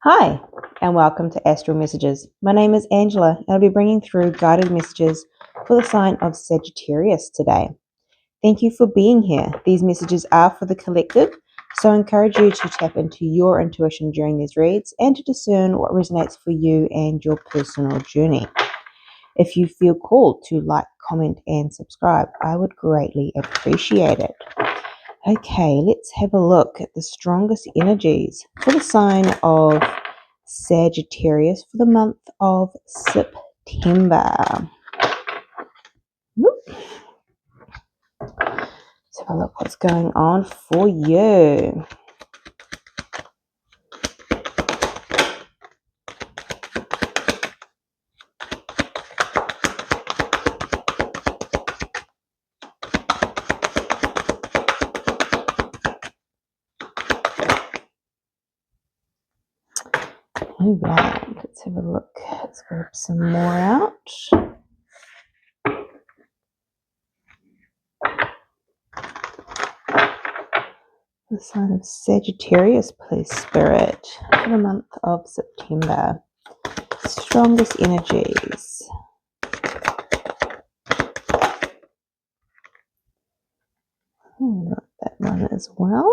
Hi, and welcome to Astral Messages. My name is Angela, and I'll be bringing through guided messages for the sign of Sagittarius today. Thank you for being here. These messages are for the collective, so I encourage you to tap into your intuition during these reads and to discern what resonates for you and your personal journey. If you feel called to like, comment, and subscribe, I would greatly appreciate it. Okay, let's have a look at the strongest energies for the sign of Sagittarius for the month of September. Let's have a look what's going on for you. Alright, let's have a look. Let's grab some more out. The sign of Sagittarius, please, Spirit, for the month of September. Strongest energies. Got that one as well.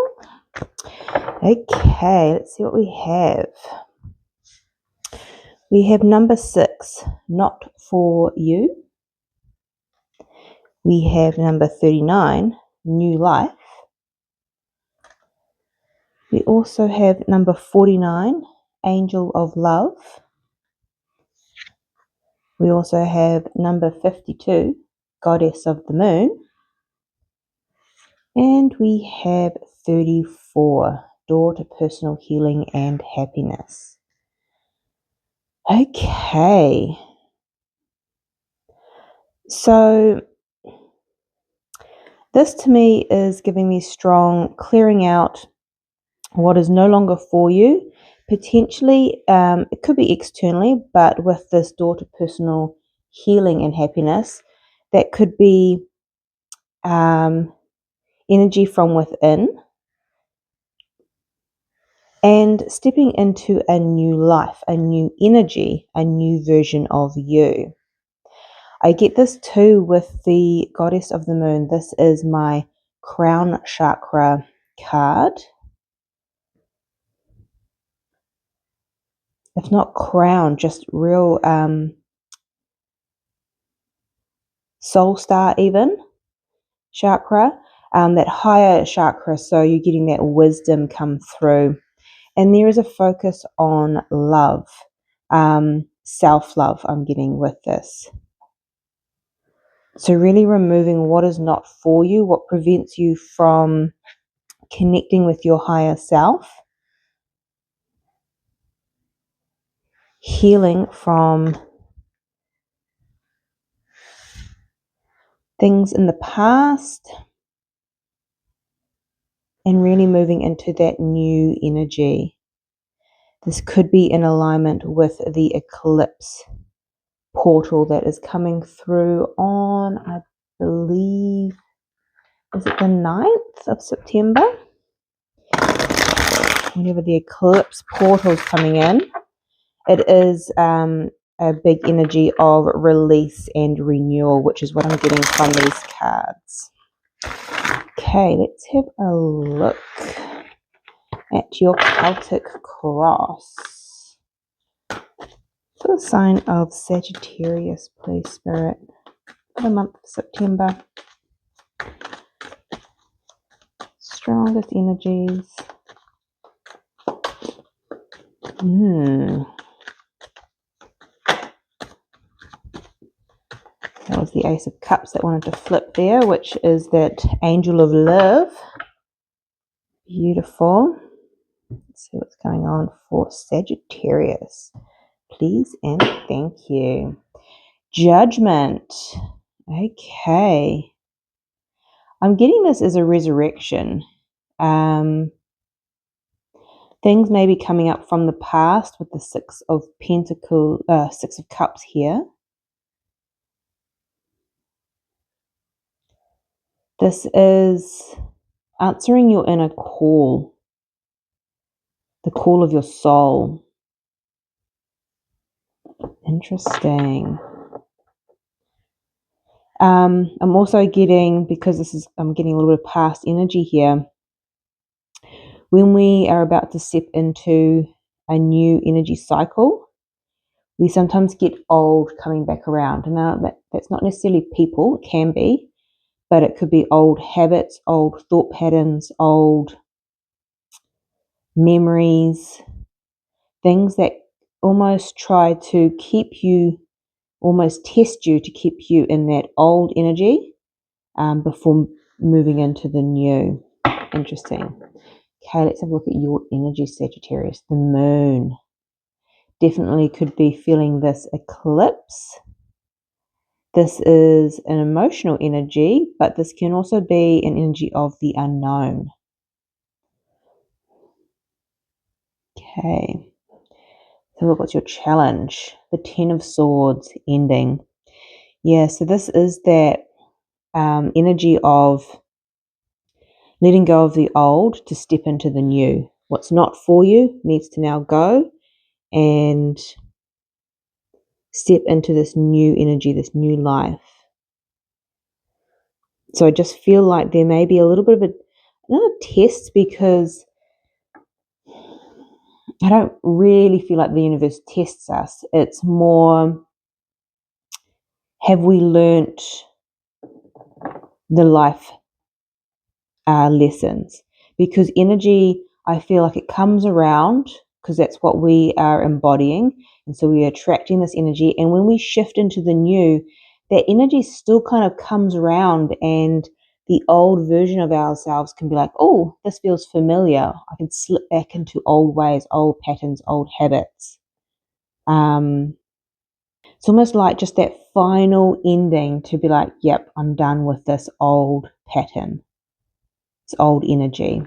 Okay, let's see what we have. We have number 6, not for you. We have number 39, new life. We also have number 49, angel of love. We also have number 52, goddess of the moon. And we have 34, door to personal healing and happiness. Okay. So this to me is giving me strong clearing out what is no longer for you. Potentially, it could be externally, but with this door to personal healing and happiness, that could be energy from within and stepping into a new life, a new energy, a new version of you. I get this too with the goddess of the moon. This is my crown chakra card. If not crown, just real soul star even chakra, that higher chakra, so you're getting that wisdom come through. And there is a focus on love, self-love I'm getting with this. So really removing what is not for you, what prevents you from connecting with your higher self. Healing from things in the past. And really moving into that new energy. This could be in alignment with the eclipse portal that is coming through on, I believe, is it the 9th of September? Whenever the eclipse portal is coming in, it is a big energy of release and renewal, which is what I'm getting from these cards. Okay, let's have a look at your Celtic cross. For the sign of Sagittarius, please, Spirit, for the month of September. Strongest energies. That was the Ace of Cups that wanted to flip there, which is that angel of love. Beautiful. Let's see what's going on for Sagittarius. Please and thank you. Judgment. Okay. I'm getting this as a resurrection. Things may be coming up from the past with the Six of Cups here. This is answering your inner call, the call of your soul. Interesting. I'm also getting, because I'm getting a little bit of past energy here. When we are about to step into a new energy cycle, we sometimes get old coming back around. And now that's not necessarily people, it can be, but it could be old habits, old thought patterns, old memories, things that almost try to keep you, almost test you to keep you in that old energy before moving into the new. Interesting. Okay, let's have a look at your energy, Sagittarius. The moon. Definitely could be feeling this eclipse. This is an emotional energy, but this can also be an energy of the unknown. Okay. So look, what's your challenge? The Ten of Swords ending. Yeah, so this is that energy of letting go of the old to step into the new. What's not for you needs to now go and step into this new energy, this new life. So I just feel like there may be a little bit of another test, because I don't really feel like the universe tests us. It's more, have we learnt the life lessons? Because energy, I feel like it comes around because that's what we are embodying. And so we are attracting this energy. And when we shift into the new, that energy still kind of comes around, and the old version of ourselves can be like, oh, this feels familiar. I can slip back into old ways, old patterns, old habits. It's almost like just that final ending to be like, yep, I'm done with this old pattern. It's old energy.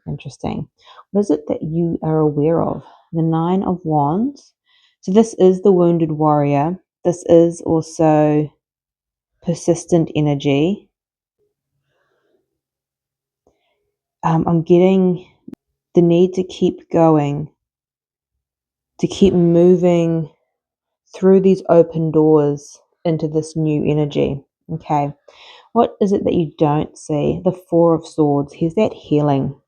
Interesting. What is it that you are aware of? The Nine of Wands. So this is the wounded warrior. This is also persistent energy. I'm getting the need to keep going, to keep moving through these open doors into this new energy. Okay. What is it that you don't see? The Four of Swords. Here's that healing.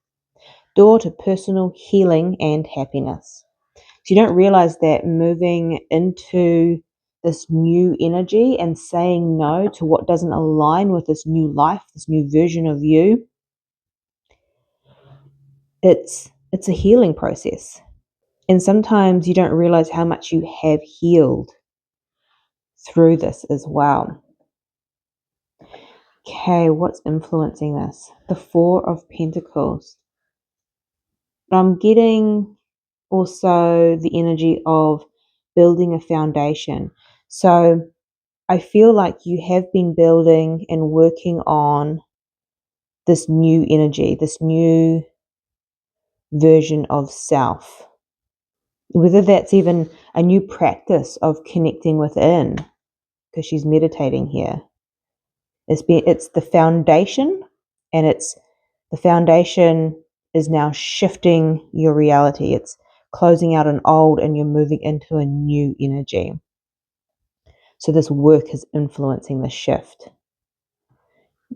Door to personal healing and happiness. So you don't realize that moving into this new energy and saying no to what doesn't align with this new life, this new version of you, it's a healing process. And sometimes you don't realize how much you have healed through this as well. Okay, what's influencing this? The Four of Pentacles. I'm getting also the energy of building a foundation. So I feel like you have been building and working on this new energy, this new version of self. Whether that's even a new practice of connecting within, because she's meditating here. It's the foundation, and the foundation is now shifting your reality. It's closing out an old and you're moving into a new energy. So this work is influencing the shift.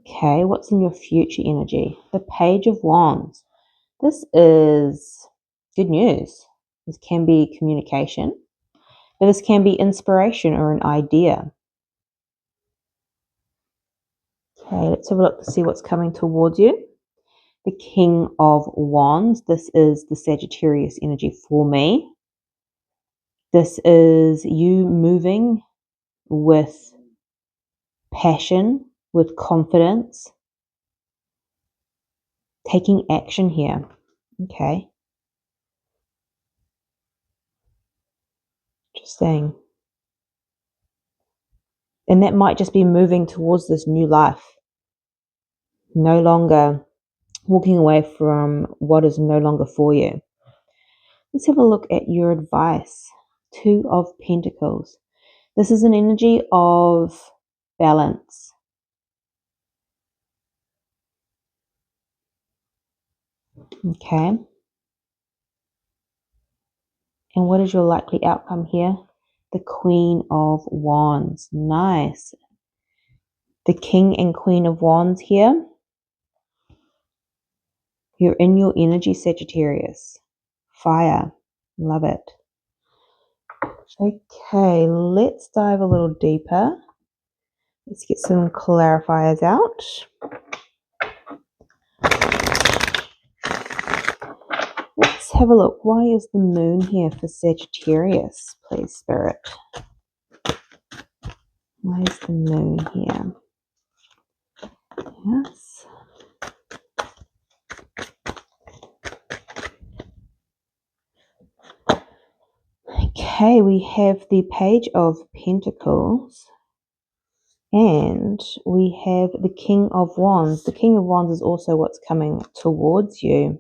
Okay, what's in your future energy? The Page of Wands. This is good news. This can be communication, but this can be inspiration or an idea. Okay, let's have a look to see what's coming towards you. The King of Wands. This is the Sagittarius energy for me. This is you moving with passion, with confidence, taking action here. Okay. Interesting. And that might just be moving towards this new life. No longer walking away from what is no longer for you. Let's have a look at your advice. Two of Pentacles. This is an energy of balance. Okay. And what is your likely outcome here? the Queen of Wands. Nice. The King and Queen of Wands here. You're in your energy, Sagittarius. Fire. Love it. Okay, let's dive a little deeper. Let's get some clarifiers out. Let's have a look. Why is the moon here for Sagittarius, please, Spirit? Why is the moon here? Yes. Okay, we have the Page of Pentacles and we have the King of Wands. The King of Wands is also what's coming towards you.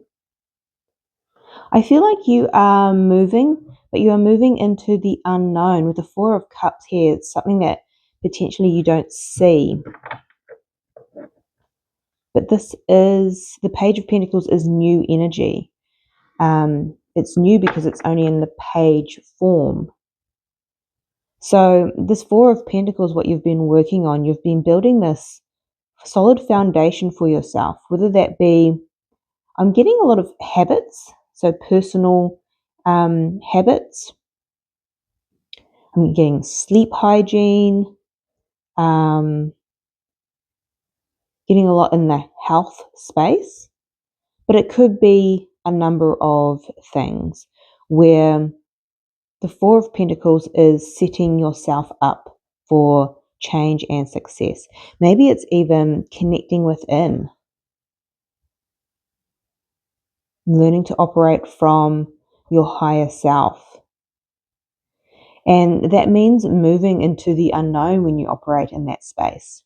I feel like you are moving, but you are moving into the unknown. With the Four of Cups here, it's something that potentially you don't see. But this is, the Page of Pentacles is new energy. It's new because it's only in the page form. So this Four of Pentacles, what you've been working on, you've been building this solid foundation for yourself, whether that be, I'm getting a lot of habits, so personal habits. I'm getting sleep hygiene, getting a lot in the health space, but it could be a number of things where the Four of Pentacles is setting yourself up for change and success. Maybe it's even connecting within, learning to operate from your higher self. And that means moving into the unknown when you operate in that space,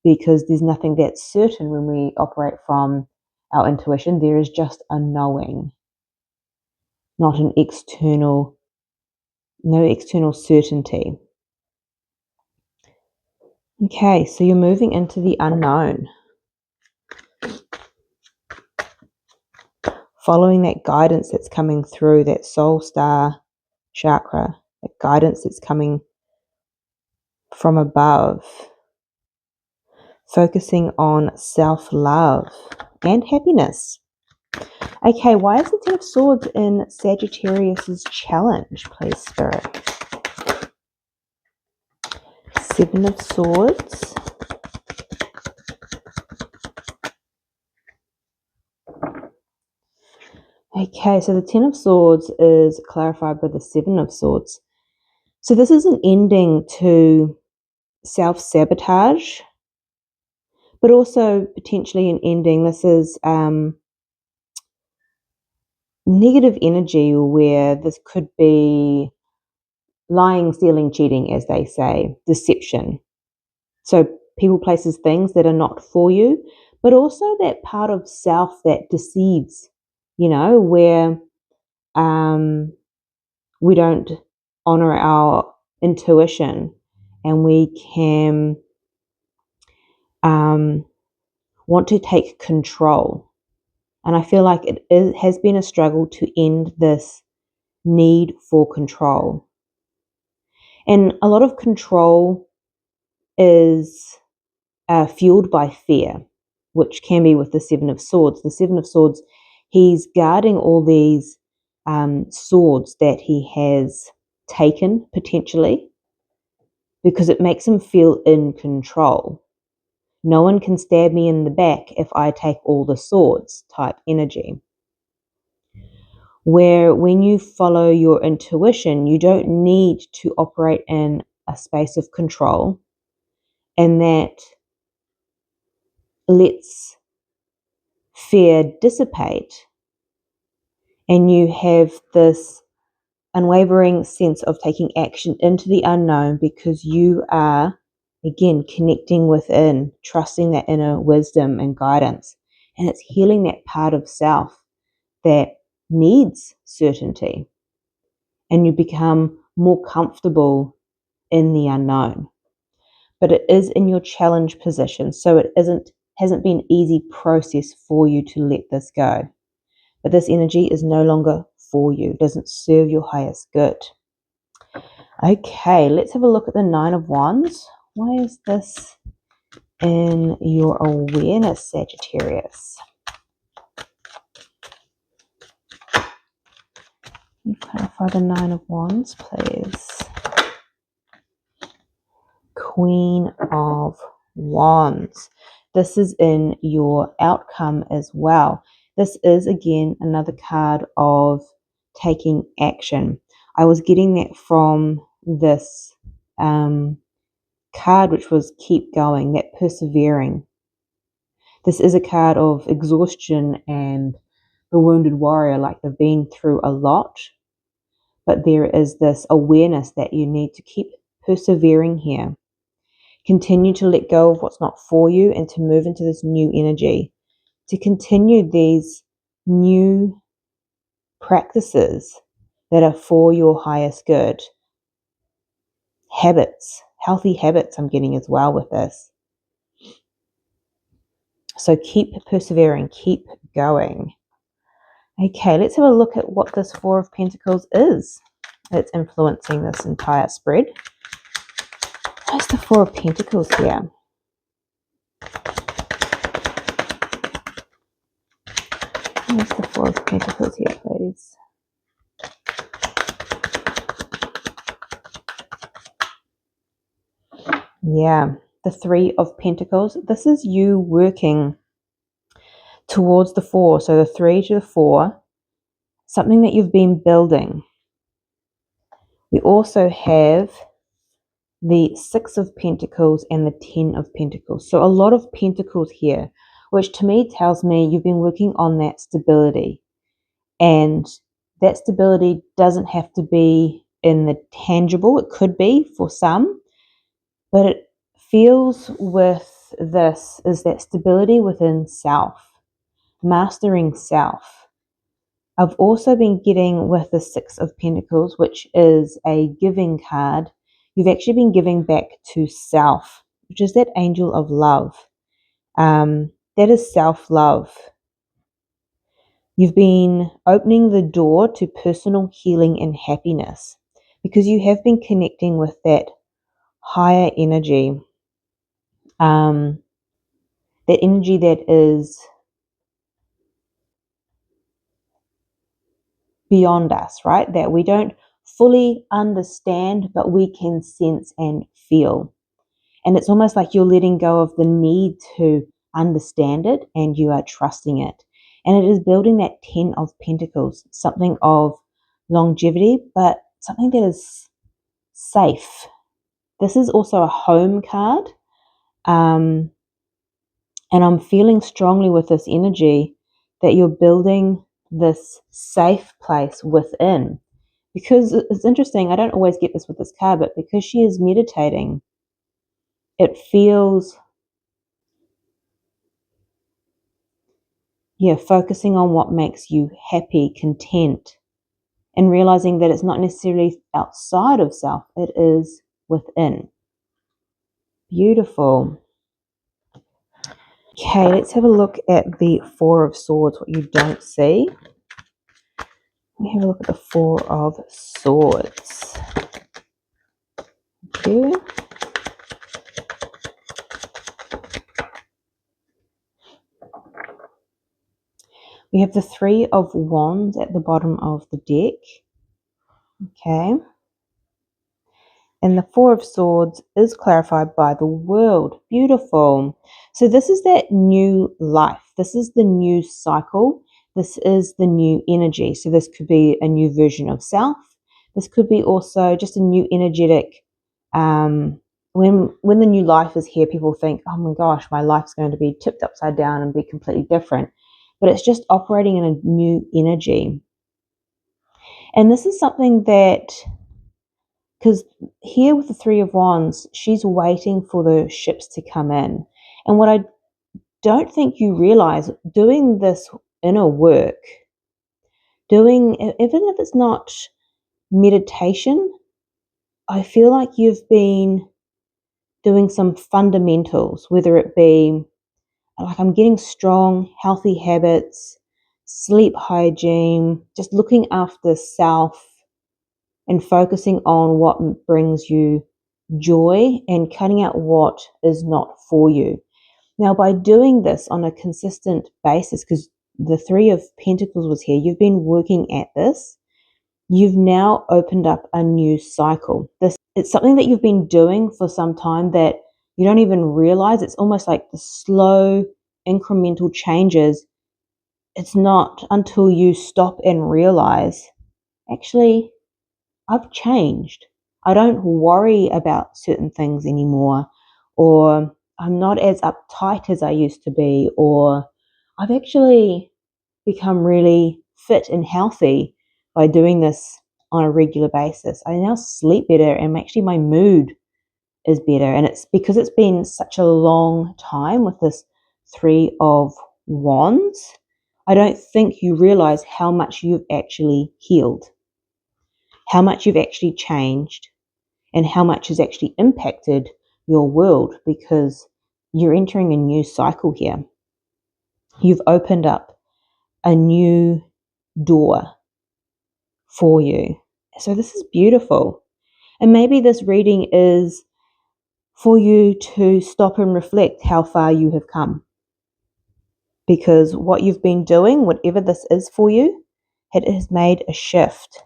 because there's nothing that's certain when we operate from our intuition. There is just a knowing, not an external, no external certainty. Okay, so you're moving into the unknown, following that guidance that's coming through that soul star chakra, that guidance that's coming from above, focusing on self-love and happiness. Okay, why is the Ten of Swords in Sagittarius's challenge, please, Spirit? Seven of Swords. Okay, so the Ten of Swords is clarified by the Seven of Swords. So this is an ending to self-sabotage, but also potentially an ending. This is negative energy where this could be lying, stealing, cheating, as they say, deception. So people, places, things that are not for you, but also that part of self that deceives, where we don't honor our intuition and we can want to take control. And I feel like it has been a struggle to end this need for control. And a lot of control is fueled by fear, which can be with the Seven of Swords. The Seven of Swords, he's guarding all these swords that he has taken, potentially, because it makes him feel in control. No one can stab me in the back if I take all the swords type energy. Where when you follow your intuition, you don't need to operate in a space of control, and that lets fear dissipate, and you have this unwavering sense of taking action into the unknown because you are, again, connecting within, trusting that inner wisdom and guidance, and it's healing that part of self that needs certainty, and you become more comfortable in the unknown. But it is in your challenge position, so it hasn't been an easy process for you to let this go. But this energy is no longer for you, it doesn't serve your highest good. Okay, let's have a look at the Nine of Wands. Why is this in your awareness, Sagittarius? Can you clarify the Nine of Wands, please? Queen of Wands. This is in your outcome as well. This is, again, another card of taking action. I was getting that from this card, which was keep going, that persevering. This is a card of exhaustion and the wounded warrior, like they've been through a lot. But there is this awareness that you need to keep persevering here. Continue to let go of what's not for you and to move into this new energy. To continue these new practices that are for your highest good. Habits, healthy habits I'm getting as well with this. So keep persevering, keep going. Okay, let's have a look at what this Four of Pentacles is that's influencing this entire spread. Where's the Four of Pentacles here? Where's the Four of Pentacles here, please? Yeah, the Three of Pentacles. This is you working towards the Four. So the 3 to the 4, something that you've been building. We also have the 6 of Pentacles and the 10 of Pentacles. So a lot of Pentacles here, which to me tells me you've been working on that stability. And that stability doesn't have to be in the tangible. It could be for some, but it feels with this is that stability within self, mastering self. I've also been getting with the 6 of Pentacles, which is a giving card. You've actually been giving back to self, which is that angel of love. That is self-love. You've been opening the door to personal healing and happiness because you have been connecting with that higher energy. That energy that is beyond us, right? That we don't fully understand, but we can sense and feel. And it's almost like you're letting go of the need to understand it and you are trusting it. And it is building that 10 of Pentacles, something of longevity, but something that is safe. This is also a home card. And I'm feeling strongly with this energy that you're building this safe place within. Because it's interesting, I don't always get this with this card, but because she is meditating, it feels, focusing on what makes you happy, content, and realizing that it's not necessarily outside of self, it is within. Beautiful. Okay, let's have a look at the Four of Swords, what you don't see. Let me have a look at the Four of Swords. Thank you. We have the Three of Wands at the bottom of the deck. Okay. And the Four of Swords is clarified by the World. Beautiful. So this is that new life. This is the new cycle. This is the new energy. So this could be a new version of self. This could be also just a new energetic. When the new life is here, people think, oh my gosh, my life's going to be tipped upside down and be completely different. But it's just operating in a new energy. And this is something that, because here with the Three of Wands, she's waiting for the ships to come in. And what I don't think you realize, doing this inner work, even if it's not meditation, I feel like you've been doing some fundamentals, whether it be, like, I'm getting strong, healthy habits, sleep hygiene, just looking after self, and focusing on what brings you joy and cutting out what is not for you. Now, by doing this on a consistent basis, because the Three of Pentacles was here, you've been working at this, you've now opened up a new cycle. It's something that you've been doing for some time that you don't even realize. It's almost like the slow, incremental changes. It's not until you stop and realize, actually, I've changed. I don't worry about certain things anymore, or I'm not as uptight as I used to be, or I've actually become really fit and healthy by doing this on a regular basis. I now sleep better, and actually my mood is better. And it's because it's been such a long time with this Three of Wands. I don't think you realize how much you've actually healed, how much you've actually changed, and how much has actually impacted your world, because you're entering a new cycle here. You've opened up a new door for you. So this is beautiful. And maybe this reading is for you to stop and reflect how far you have come. Because what you've been doing, whatever this is for you, it has made a shift.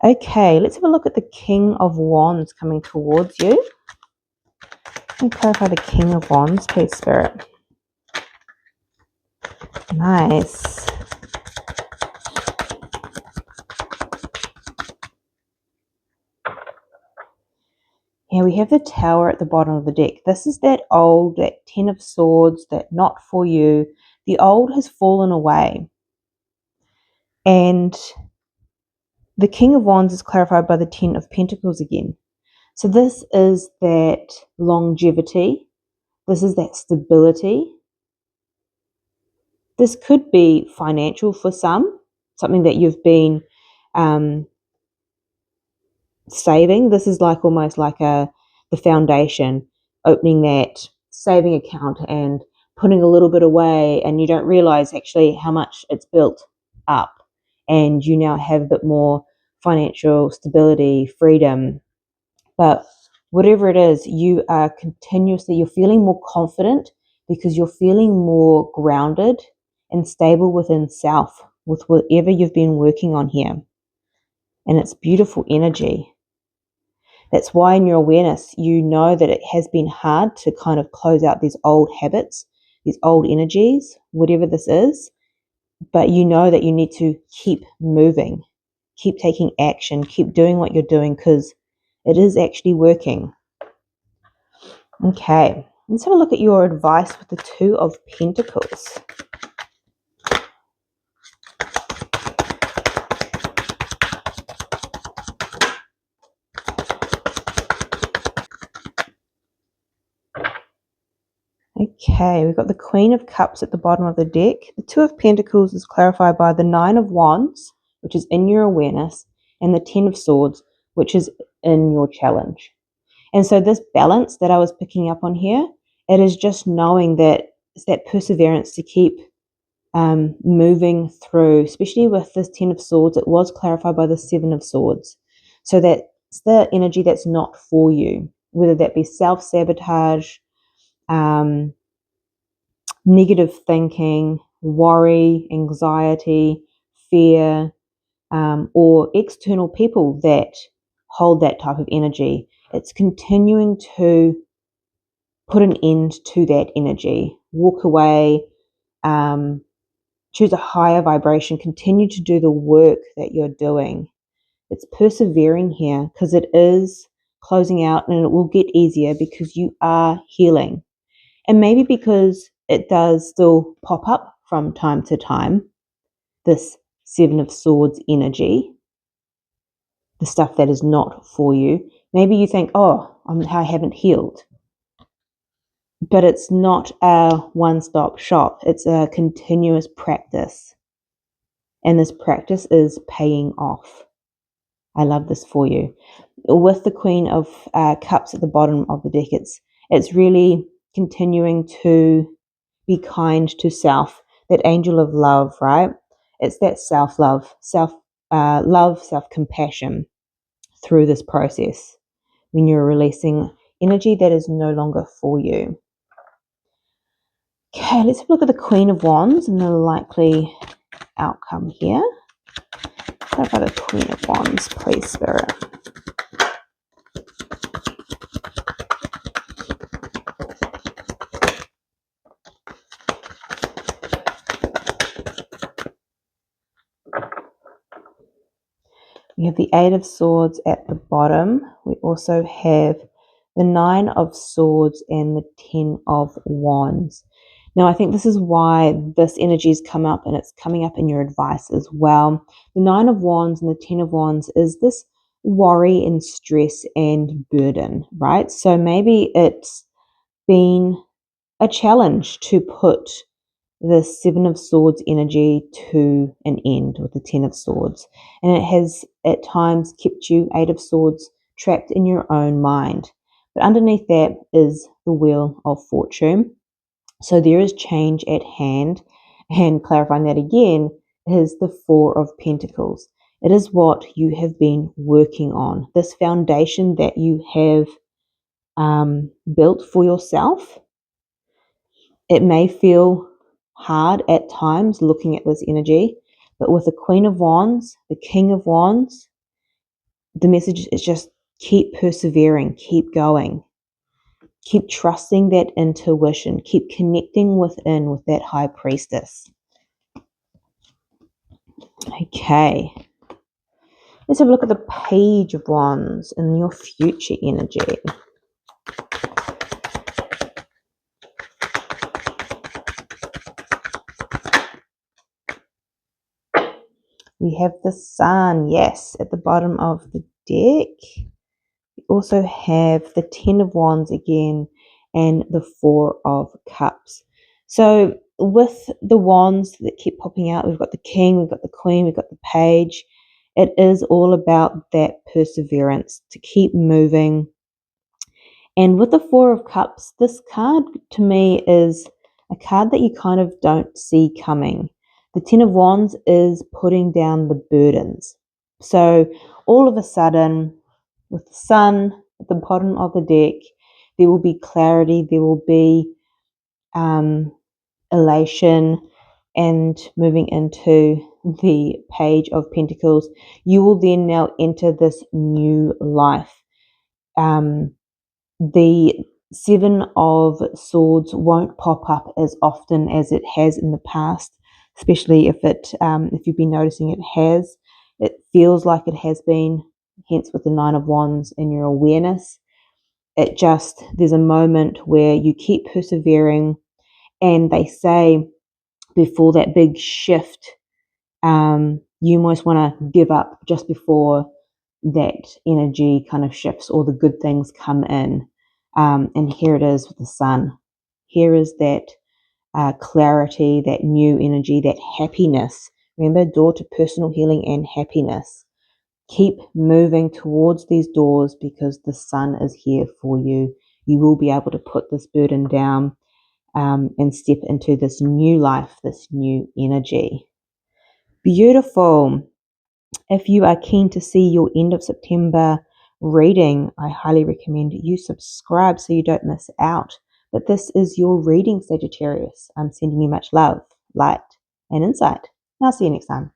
Okay, let's have a look at the King of Wands coming towards you. Let me clarify the King of Wands, please, Spirit. Nice. Here we have the Tower at the bottom of the deck. This is that old, that Ten of Swords, that not for you. The old has fallen away. And the King of Wands is clarified by the Ten of Pentacles again. So this is that longevity. This is that stability. This could be financial for some, something that you've been saving. This is like almost like the foundation, opening that saving account and putting a little bit away, and you don't realize actually how much it's built up, and you now have a bit more financial stability, freedom. But whatever it is, you are continuously, you're feeling more confident because you're feeling more grounded and stable within self with whatever you've been working on here. And it's beautiful energy. That's why in your awareness, you know that it has been hard to kind of close out these old habits, these old energies, whatever this is. But you know that you need to keep moving, keep taking action, keep doing what you're doing, because it is actually working. Okay, let's have a look at your advice with the Two of Pentacles. Okay, we've got the Queen of Cups at the bottom of the deck. The Two of Pentacles is clarified by the Nine of Wands, which is in your awareness, and the Ten of Swords, which is in your challenge. And so this balance that I was picking up on here, it is just knowing that it's that perseverance to keep moving through, especially with this Ten of Swords. It was clarified by the Seven of Swords. So that's the energy that's not for you, whether that be self-sabotage, negative thinking, worry, anxiety, fear, or external people that hold that type of energy. It's continuing to put an end to that energy, walk away, choose a higher vibration, continue to do the work that you're doing. It's persevering here because it is closing out, and it will get easier because you are healing. And maybe because it does still pop up from time to time, this Seven of Swords energy, the stuff that is not for you. Maybe you think, oh, I haven't healed. But it's not a one-stop shop. It's a continuous practice. And this practice is paying off. I love this for you. With the Queen of Cups at the bottom of the deck, it's really continuing to be kind to self. That angel of love, right? It's that self-love, self-compassion. through this process when you're releasing energy that is no longer for you. Okay, let's have a look at the Queen of Wands and the likely outcome here. How about the Queen of Wands, please, Spirit? We have the Eight of Swords at the bottom. We also have the Nine of Swords and the Ten of Wands. Now, I think this is why this energy has come up, and it's coming up in your advice as well. The Nine of Wands and the Ten of Wands is this worry and stress and burden, right? So maybe it's been a challenge to put the Seven of Swords energy to an end with the Ten of Swords. And it has at times kept you, Eight of Swords, trapped in your own mind. But underneath that is the Wheel of Fortune. So there is change at hand. And clarifying that again is the Four of Pentacles. It is what you have been working on. This foundation that you have built for yourself. It may feel hard at times looking at this energy, but with the Queen of Wands, the King of Wands, the message is just keep persevering, keep going, keep trusting that intuition, keep connecting within with that High Priestess. Okay, let's have a look at the Page of Wands and your future energy. We have the Sun, yes, at the bottom of the deck. We also have the Ten of Wands again and the Four of Cups. So with the wands that keep popping out, we've got the King, we've got the Queen, we've got the Page. It is all about that perseverance to keep moving. And with the Four of Cups, this card to me is a card that you kind of don't see coming. The Ten of Wands is putting down the burdens. So all of a sudden, with the Sun at the bottom of the deck, there will be clarity, there will be elation, and moving into the Page of Pentacles, you will then now enter this new life. The Seven of Swords won't pop up as often as it has in the past, especially if you've been noticing it has. It feels like it has been, hence with the Nine of Wands in your awareness. There's a moment where you keep persevering, and they say before that big shift, you almost want to give up just before that energy kind of shifts or the good things come in. And here it is with the Sun. Here is that clarity, that new energy, that happiness. Remember, door to personal healing and happiness. Keep moving towards these doors because the Sun is here for you. You will be able to put this burden down and step into this new life, this new energy. Beautiful. If you are keen to see your end of September reading, I highly recommend you subscribe so you don't miss out. But this is your reading, Sagittarius. I'm sending you much love, light, and insight. And I'll see you next time.